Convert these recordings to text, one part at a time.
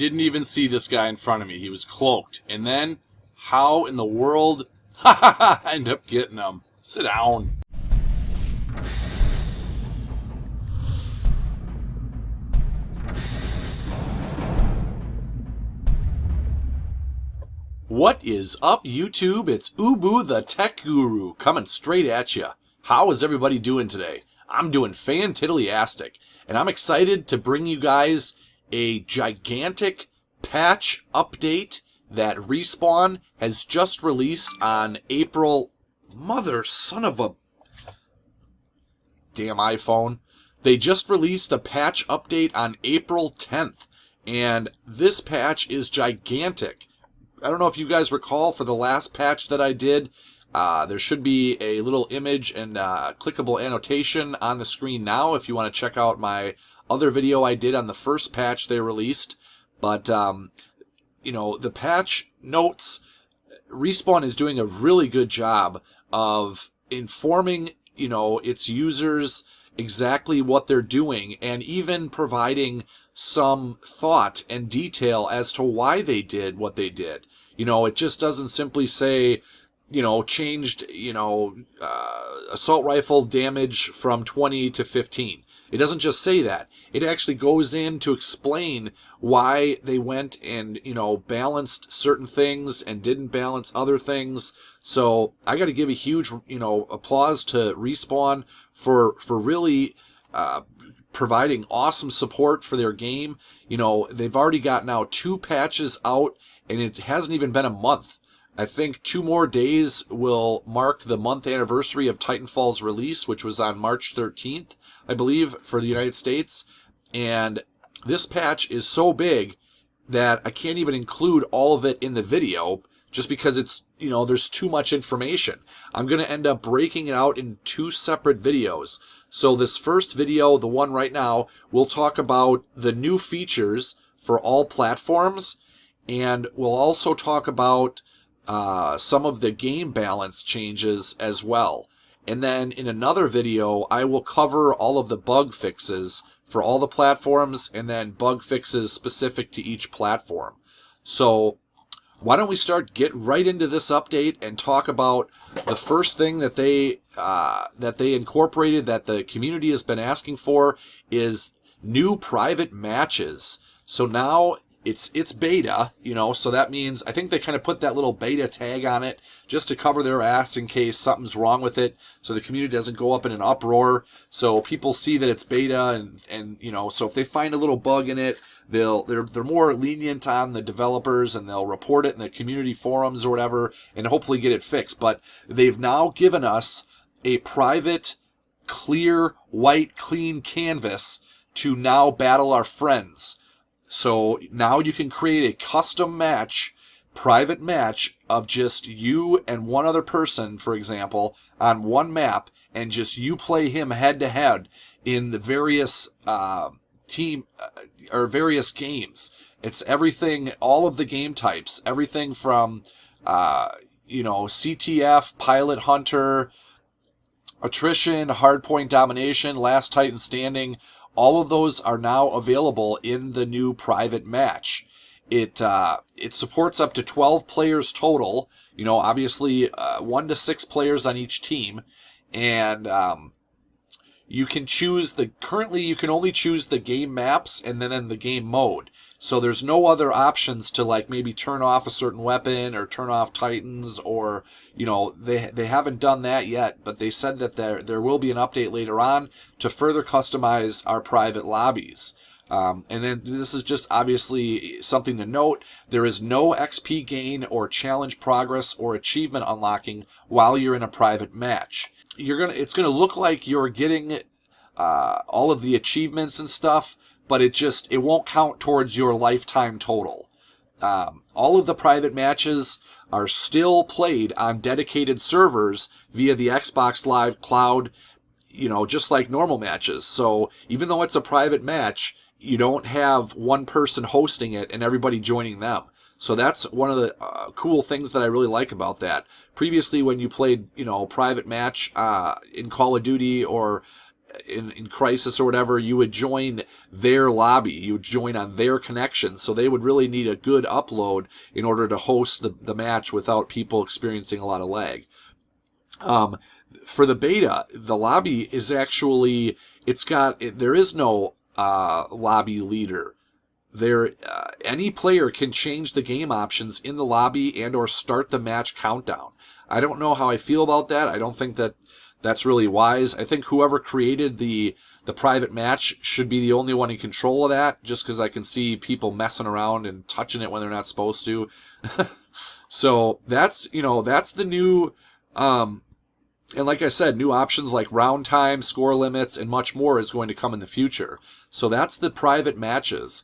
didn't even see this guy in front of me. He was cloaked. And then, how in the world, I ended up getting him. Sit down. What is up, YouTube? It's Ubu the Tech Guru coming straight at you. How is everybody doing today? I'm doing fan-tiddly-astic, and I'm excited to bring you guys a gigantic patch update that Respawn has just released on April... Mother son of a... Damn iPhone. They just released a patch update on April 10th, and this patch is gigantic. I don't know if you guys recall, for the last patch that I did, there should be a little image and clickable annotation on the screen now if you want to check out my other video I did on the first patch they released. But, you know, the patch notes, Respawn is doing a really good job of informing, you know, its users exactly what they're doing, and even providing some thought and detail as to why they did what they did. You know, it just doesn't simply say, you know, changed, you know, assault rifle damage from 20 to 15. It doesn't just say that. It actually goes in to explain why they went and, you know, balanced certain things and didn't balance other things. So I got to give a huge, you know, applause to Respawn for really providing awesome support for their game. You know, they've already got now 2 patches out, and it hasn't even been a month. I think 2 more days will mark the month anniversary of Titanfall's release, which was on March 13th, I believe, for the United States. And this patch is so big that I can't even include all of it in the video, just because it's, you know, there's too much information. I'm going to end up breaking it out in 2 separate videos. So this first video, the one right now, we'll talk about the new features for all platforms, and we'll also talk about some of the game balance changes as well. And then in another video, I will cover all of the bug fixes for all the platforms, and then bug fixes specific to each platform. So why don't we get right into this update and talk about the first thing that they incorporated, that the community has been asking for, is new private matches. So now it's beta, you know, so that means, I think they kind of put that little beta tag on it just to cover their ass in case something's wrong with it, so the community doesn't go up in an uproar. So people see that it's beta, and you know, so if they find a little bug in it, they're more lenient on the developers, and they'll report it in the community forums or whatever, and hopefully get it fixed. But they've now given us a private, clear, white, clean canvas to now battle our friends. So now you can create a custom match, private match, of just you and one other person, for example, on one map, and just you play him head to head in the various various games. It's everything, all of the game types, everything from you know, CTF, Pilot Hunter, Attrition, Hardpoint Domination, Last Titan Standing. All of those are now available in the new private match. It supports up to 12 players total. You know, obviously 1 to 6 players on each team, and you can choose currently you can only choose the game maps and then the game mode. So there's no other options to, like, maybe turn off a certain weapon or turn off Titans, or, you know, they haven't done that yet, but they said that there will be an update later on to further customize our private lobbies. And then this is just obviously something to note. There is no XP gain or challenge progress or achievement unlocking while you're in a private match. It's gonna look like you're getting all of the achievements and stuff, but it won't count towards your lifetime total. All of the private matches are still played on dedicated servers via the Xbox Live Cloud, you know, just like normal matches. So even though it's a private match, you don't have one person hosting it and everybody joining them. So that's one of the cool things that I really like about that. Previously, when you played, you know, private match in Call of Duty or in Crisis or whatever, you would join their lobby. You would join on their connection. So they would really need a good upload in order to host the match without people experiencing a lot of lag. For the beta, the lobby is actually, there is no lobby leader. Any player can change the game options in the lobby and or start the match countdown. I don't know how I feel about that. I don't think that that's really wise. I think whoever created the private match should be the only one in control of that, just because I can see people messing around and touching it when they're not supposed to. So that's the new, and like I said, new options like round time, score limits, and much more is going to come in the future. So that's the private matches.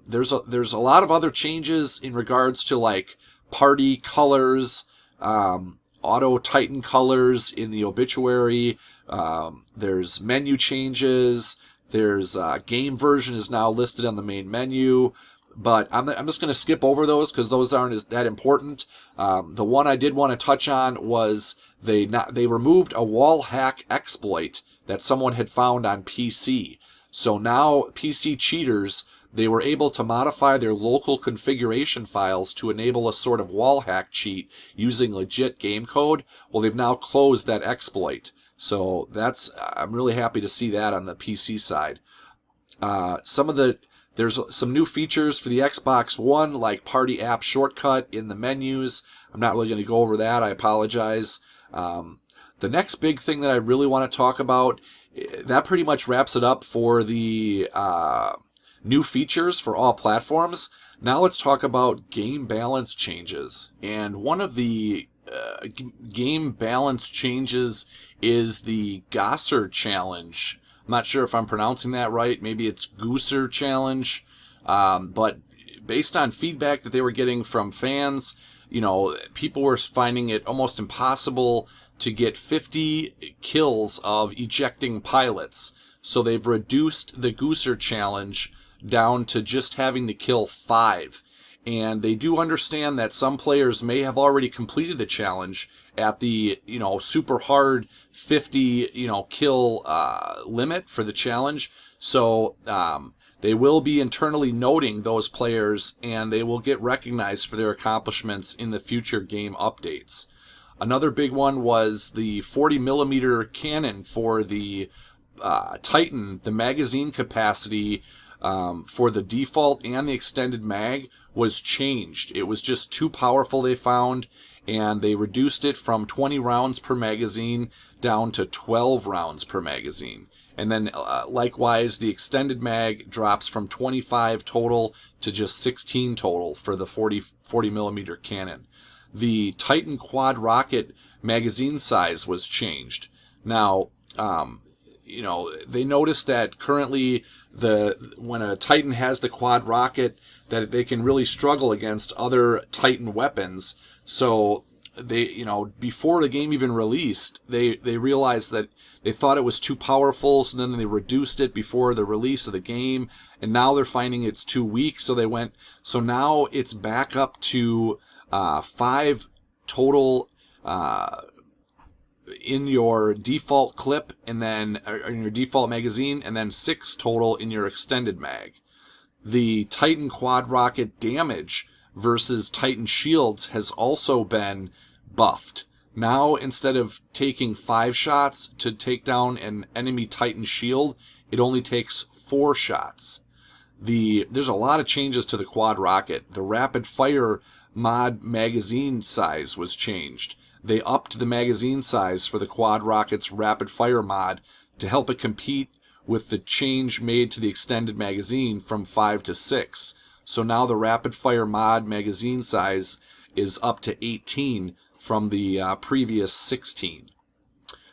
There's a lot of other changes in regards to like party colors, auto Titan colors in the obituary. There's menu changes. There's game version is now listed on the main menu. But I'm just going to skip over those because those aren't that important. The one I did want to touch on was they removed a wall hack exploit that someone had found on PC. So now PC cheaters, they were able to modify their local configuration files to enable a sort of wall hack cheat using legit game code. Well, they've now closed that exploit. So I'm really happy to see that on the PC side. There's some new features for the Xbox One, like Party App Shortcut in the menus. I'm not really going to go over that. I apologize. The next big thing that I really want to talk about, that pretty much wraps it up for the new features for all platforms. Now let's talk about game balance changes. And one of the game balance changes is the Gosser challenge. I'm not sure if I'm pronouncing that right. Maybe it's Gooser challenge. But based on feedback that they were getting from fans, people were finding it almost impossible to get 50 kills of ejecting pilots. So they've reduced the Gooser challenge down to just having to kill 5. And they do understand that some players may have already completed the challenge at the, super hard 50, kill limit for the challenge. So they will be internally noting those players, and they will get recognized for their accomplishments in the future game updates. Another big one was the 40mm cannon for the Titan. The magazine capacity for the default and the extended mag was changed. It was just too powerful, they found, and they reduced it from 20 rounds per magazine down to 12 rounds per magazine. And then likewise, the extended mag drops from 25 total to just 16 total for the 40mm cannon. The Titan quad rocket magazine size was changed. Now, they noticed that currently when a Titan has the quad rocket, that they can really struggle against other Titan weapons. So they, before the game even released, they realized that they thought it was too powerful, so then they reduced it before the release of the game, and now they're finding it's too weak, so now it's back up to 5 total in your default clip, and then in your default magazine, and then 6 total in your extended mag. The Titan quad rocket damage versus Titan shields has also been buffed. Now, instead of taking 5 shots to take down an enemy Titan shield, it only takes 4 shots. There's a lot of changes to the quad rocket. The rapid fire mod magazine size was changed. They upped the magazine size for the quad rocket's rapid fire mod to help it compete with the change made to the extended magazine from 5 to 6. So now the rapid fire mod magazine size is up to 18 from the previous 16.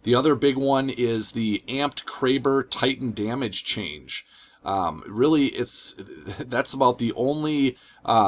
The other big one is the amped Kraber Titan damage change. Really, that's about the only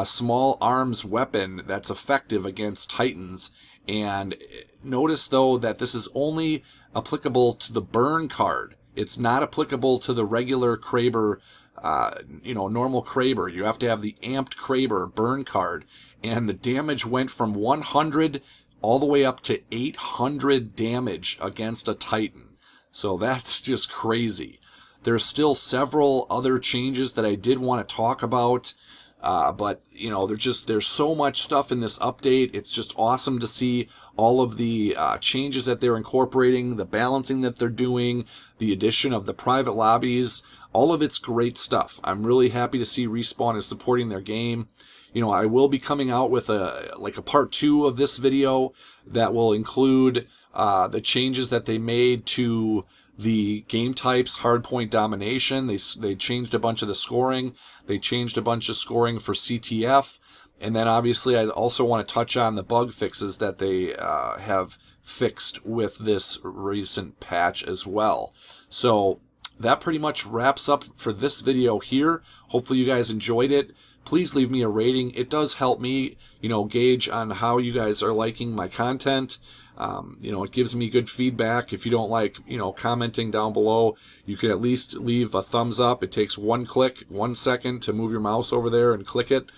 small arms weapon that's effective against Titans. And notice, though, that this is only applicable to the burn card. It's not applicable to the regular Kraber, normal Kraber. You have to have the amped Kraber burn card. And the damage went from 100 all the way up to 800 damage against a Titan. So that's just crazy. There's still several other changes that I did want to talk about, but you know, there's so much stuff in this update. It's just awesome to see all of the changes that they're incorporating, the balancing that they're doing, the addition of the private lobbies. All of it's great stuff. I'm really happy to see Respawn is supporting their game. You know, I will be coming out with a part 2 of this video that will include the changes that they made to the game types, hardpoint domination. They changed a bunch of the scoring. They changed a bunch of scoring for CTF. And then obviously I also want to touch on the bug fixes that they have fixed with this recent patch as well. So that pretty much wraps up for this video here. Hopefully you guys enjoyed it. Please leave me a rating. It does help me, you know, gauge on how you guys are liking my content. You know, it gives me good feedback. If you don't like, you know, commenting down below, you can at least leave a thumbs up. It takes 1 click, 1 second to move your mouse over there and click it.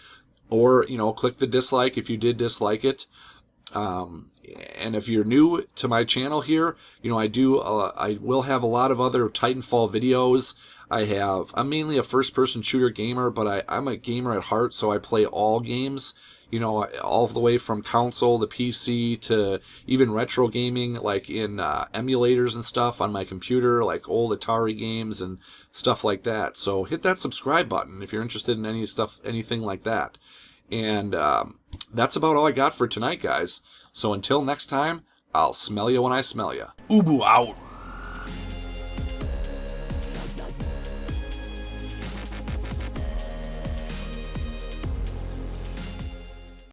Or, you know, click the dislike if you did dislike it. And if you're new to my channel here, you know, I will have a lot of other Titanfall videos. I'm mainly a first-person shooter gamer, but I'm a gamer at heart, so I play all games. You know, all the way from console to PC to even retro gaming, like in emulators and stuff on my computer, like old Atari games and stuff like that. So hit that subscribe button if you're interested in anything like that. And that's about all I got for tonight, guys. So until next time, I'll smell you when I smell you. Ubu out.